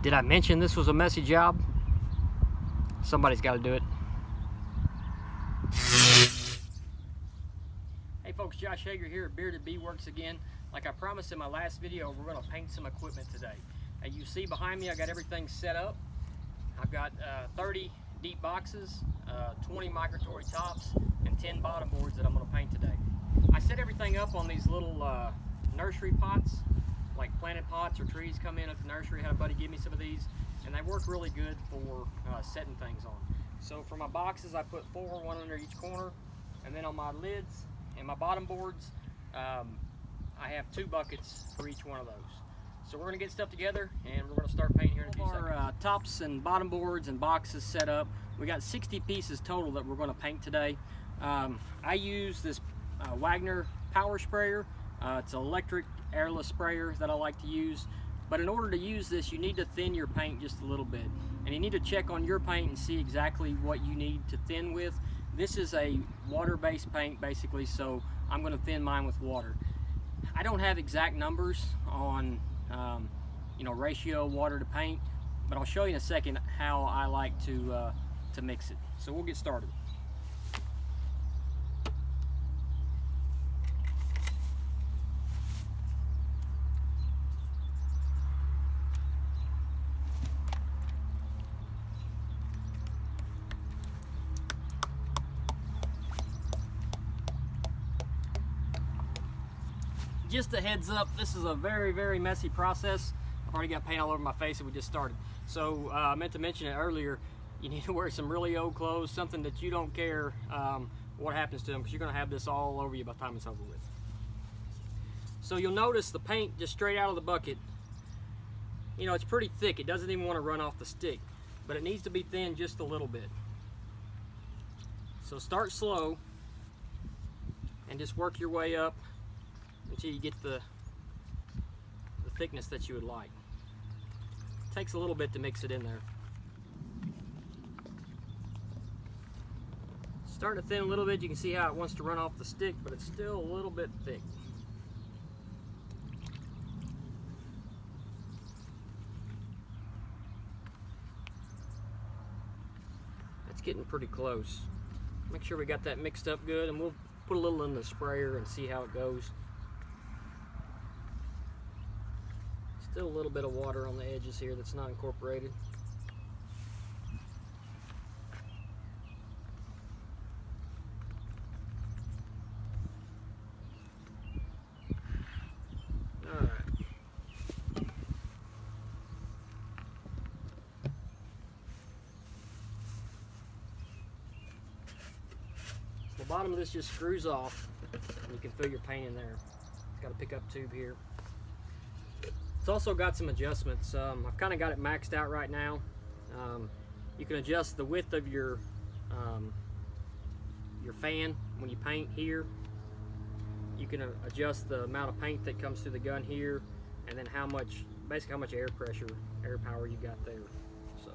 Did I mention this was a messy job? Somebody's got to do it. Hey folks, Josh Hager here at Bearded Bee Works again. Like I promised in my last video, we're going to paint some equipment today. And you see behind me, I got everything set up. I've got 30 deep boxes, 20 migratory tops, and 10 bottom boards that I'm going to paint today. I set everything up on these little nursery pots, like planted pots or trees come in at the nursery. I had a buddy give me some of these, and they work really good for setting things on. So for my boxes, I put 4, one under each corner, and then on my lids and my bottom boards, I have 2 buckets for each one of those. So we're going to get stuff together, and we're going to start painting here in a few seconds. Our tops and bottom boards and boxes set up. We got 60 pieces total that we're going to paint today. I use this Wagner power sprayer. It's an electric airless sprayer that I like to use. But in order to use this, you need to thin your paint just a little bit. And you need to check on your paint and see exactly what you need to thin with. This is a water-based paint basically, so I'm going to thin mine with water. I don't have exact numbers on ratio water to paint, but I'll show you in a second how I like to mix it. So we'll get started. Just a heads up, this is a very messy process. I've already got paint all over my face and we just started. So I meant to mention it earlier, you need to wear some really old clothes, something that you don't care what happens to them, because you're going to have this all over you by the time it's over with. So you'll notice the paint just straight out of the bucket, it's pretty thick. It doesn't even want to run off the stick, but it needs to be thin just a little bit. So start slow and just work your way up until you get the thickness that you would like. It takes a little bit to mix it in there. Starting to thin a little bit, you can see how it wants to run off the stick, but it's still a little bit thick. It's getting pretty close. Make sure we got that mixed up good, and we'll put a little in the sprayer and see how it goes. Still a little bit of water on the edges here that's not incorporated. Alright. So the bottom of this just screws off, and you can fill your paint in there. It's got a pickup tube here. It's also got some adjustments. I've kind of got it maxed out right now. You can adjust the width of your fan when you paint here. You can adjust the amount of paint that comes through the gun here, and then basically how much air pressure, air power you got there. So.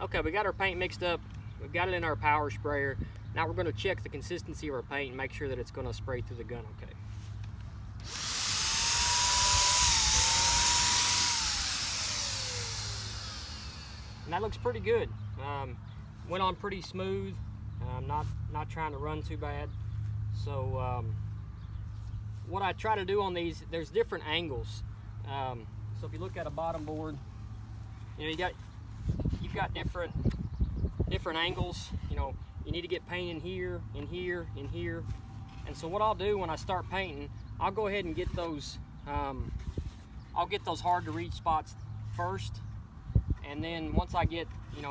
Okay, we got our paint mixed up. We've got it in our power sprayer. Now we're going to check the consistency of our paint and make sure that it's going to spray through the gun okay. And that looks pretty good. Went on pretty smooth. Not trying to run too bad. So what I try to do on these, there's different angles. So if you look at a bottom board, you've got different angles. You need to get paint in here, in here, in here. And so what I'll do when I start painting, I'll go ahead and get those I'll get those hard to reach spots first, and then once I get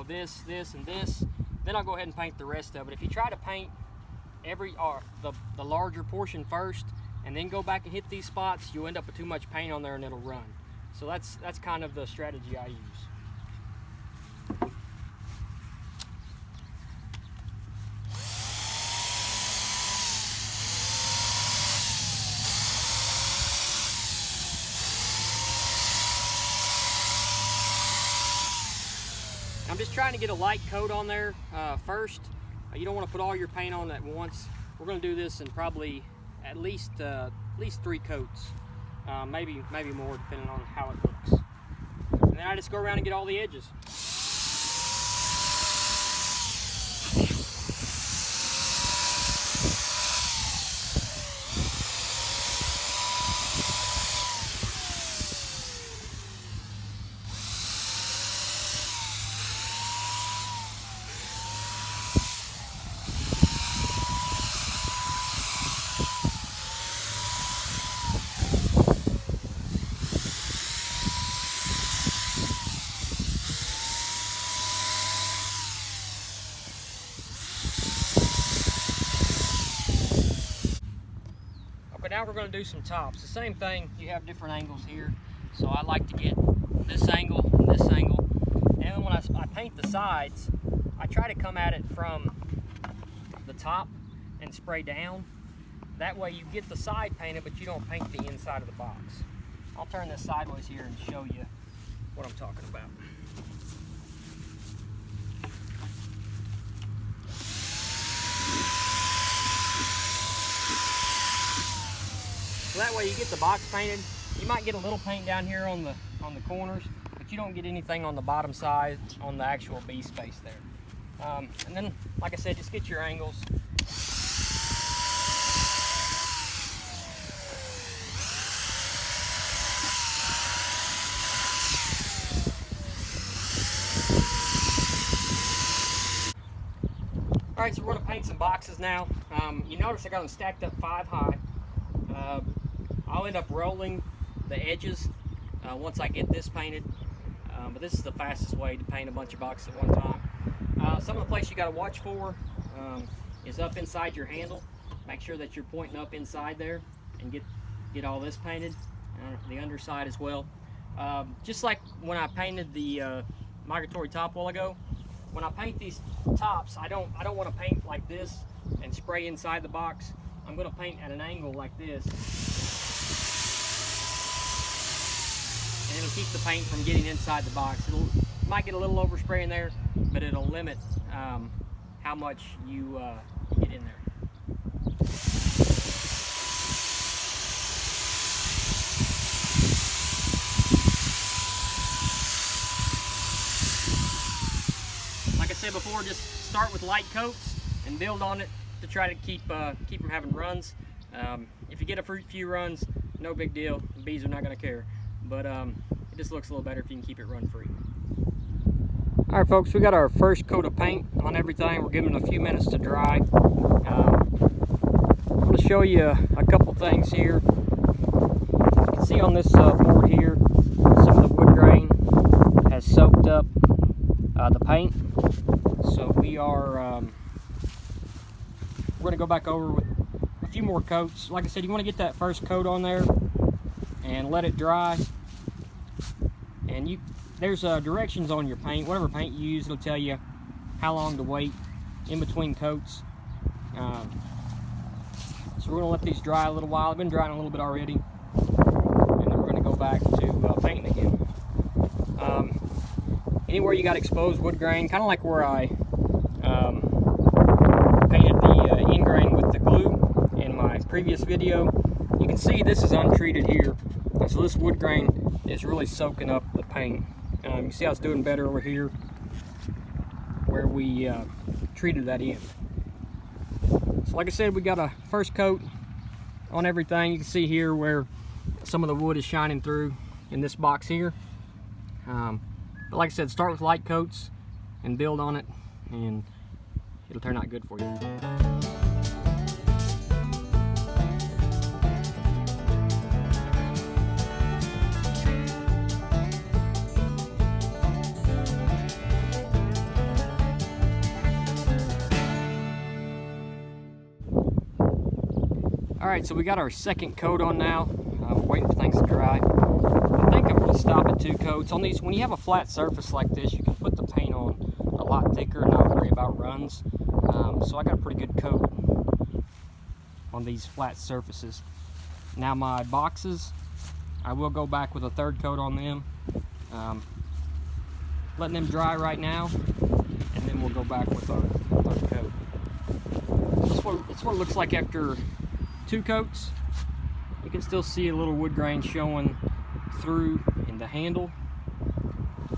this, and this, then I'll go ahead and paint the rest of it. If you try to paint the larger portion first, and then go back and hit these spots, you'll end up with too much paint on there and it'll run. So that's kind of the strategy I use. I'm just trying to get a light coat on there first. You don't want to put all your paint on at once. We're going to do this in probably at least 3 coats, maybe more, depending on how it looks. And then I just go around and get all the edges. Now we're going to do some tops. The same thing, you have different angles here. So I like to get this angle and this angle. And when I paint the sides, I try to come at it from the top and spray down. That way you get the side painted, but you don't paint the inside of the box. I'll turn this sideways here and show you what I'm talking about. So that way you get the box painted. You might get a little paint down here on the corners, but you don't get anything on the bottom side on the actual B space there. And then, like I said, just get your angles. All right, so we're going to paint some boxes now. You notice I got them stacked up 5 high. I'll end up rolling the edges once I get this painted, but this is the fastest way to paint a bunch of boxes at one time. Some of the place you got to watch for is up inside your handle. Make sure that you're pointing up inside there and get all this painted, the underside as well. Just like when I painted the migratory top a while ago, when I paint these tops, I don't want to paint like this and spray inside the box. I'm going to paint at an angle like this, and it'll keep the paint from getting inside the box. It might get a little overspray in there, but it'll limit how much you get in there. Like I said before, just start with light coats and build on it to try to keep from having runs. If you get a few runs, no big deal. The bees are not going to care. But it just looks a little better if you can keep it run free. All right, folks, we got our first coat of paint on everything. We're giving it a few minutes to dry. I'm going to show you a couple things here. You can see on this board here, some of the wood grain has soaked up the paint. So we're going to go back over with a few more coats. Like I said, you want to get that first coat on there and let it dry. And there's directions on your paint. Whatever paint you use, it'll tell you how long to wait in between coats. So we're going to let these dry a little while. They've been drying a little bit already. And then we're going to go back to painting again. Anywhere you got exposed wood grain, kind of like where I painted the end grain with the glue in my previous video, you can see this is untreated here. And so this wood grain is really soaking up the paint. You can see how it's doing better over here where we treated that end. So like I said, we got a first coat on everything. You can see here where some of the wood is shining through in this box here. But like I said, start with light coats and build on it, and it'll turn out good for you. Alright, so we got our second coat on now. We're waiting for things to dry. I think I'm going to stop at 2 coats. On these, when you have a flat surface like this, you can put the paint on a lot thicker and not worry about runs. So I got a pretty good coat on these flat surfaces. Now my boxes, I will go back with a 3rd coat on them. Letting them dry right now, and then we'll go back with our 3rd coat. That's what it looks like after 2 coats. You can still see a little wood grain showing through in the handle,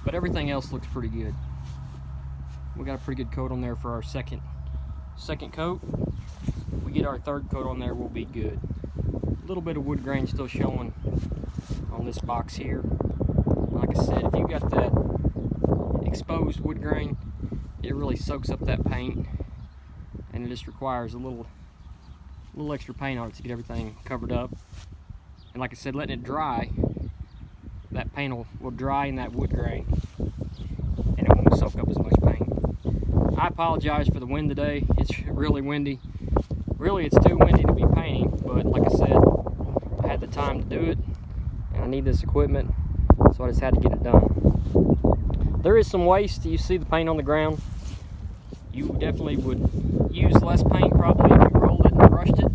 but everything else looks pretty good. We got a pretty good coat on there for our second coat. We get our 3rd coat on there, we'll be good. A little bit of wood grain still showing on this box here. Like I said, if you got that exposed wood grain, it really soaks up that paint, and it just requires a little extra paint on it to get everything covered up. And like I said, letting it dry, that paint will dry in that wood grain, and it won't soak up as much paint. I apologize for the wind today. It's really windy. Really, it's too windy to be painting, but like I said, I had the time to do it, and I need this equipment, so I just had to get it done. There is some waste. You see the paint on the ground. You definitely would use less paint probably if you rolled it and brushed it.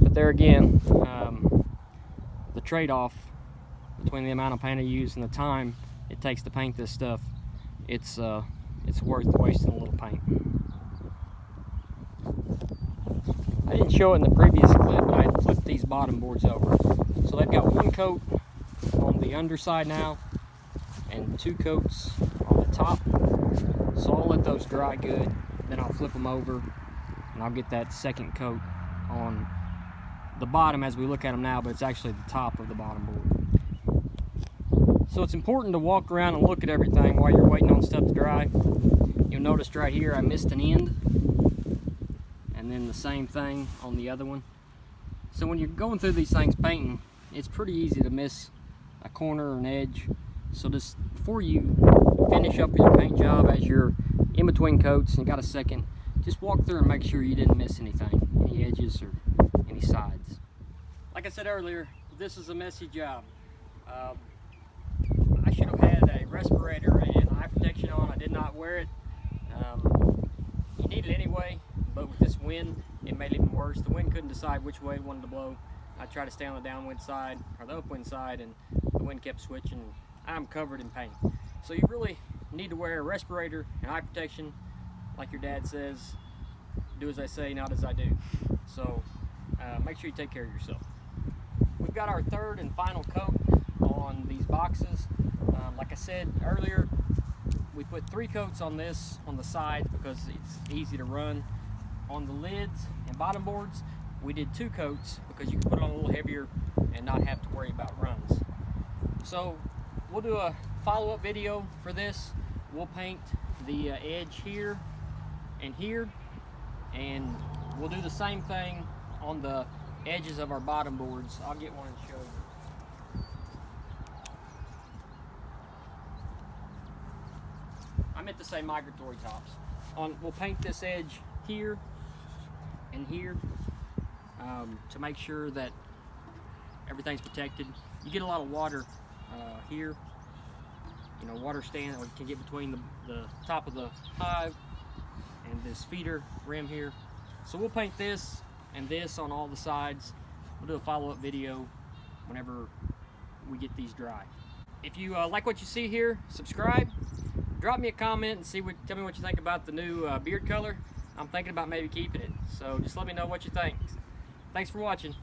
But there again, the trade-off between the amount of paint I use and the time it takes to paint this stuff, it's worth wasting a little paint. I didn't show it in the previous clip, but I had flipped these bottom boards over. So they've got 1 coat on the underside now, and 2 coats on the top. So I'll let those dry good, then I'll flip them over, and I'll get that 2nd coat on the bottom as we look at them now, but it's actually the top of the bottom board. So it's important to walk around and look at everything while you're waiting on stuff to dry. You'll notice right here I missed an end, and then the same thing on the other one. So when you're going through these things painting, it's pretty easy to miss a corner or an edge. So just before you finish up your paint job, as you're in between coats and you got a second, just walk through and make sure you didn't miss anything, any edges or any sides. Like I said earlier, this is a messy job. I should have had a respirator and eye protection on. I did not wear it. You need it anyway, but with this wind, it made it even worse. The wind couldn't decide which way it wanted to blow. I tried to stay on the downwind side or the upwind side, and the wind kept switching. I'm covered in paint. So you really need to wear a respirator and eye protection. Like your dad says, do as I say, not as I do. So make sure you take care of yourself. We've got our 3rd and final coat on these boxes. Like I said earlier, we put 3 coats on this on the sides because it's easy to run. On the lids and bottom boards, we did 2 coats because you can put it on a little heavier and not have to worry about runs. So we'll do a follow-up video for this. We'll paint the edge here and here, and we'll do the same thing on the edges of our bottom boards. I'll get one and show you. I meant to say migratory tops. We'll paint this edge here and here to make sure that everything's protected. You get a lot of water here. You know, water stand or can get between the top of the hive and this feeder rim here. So we'll paint this and this on all the sides. We'll do a follow-up video whenever we get these dry. If you like what you see here, subscribe. Drop me a comment and tell me what you think about the new beard color. I'm thinking about maybe keeping it. So just let me know what you think. Thanks for watching.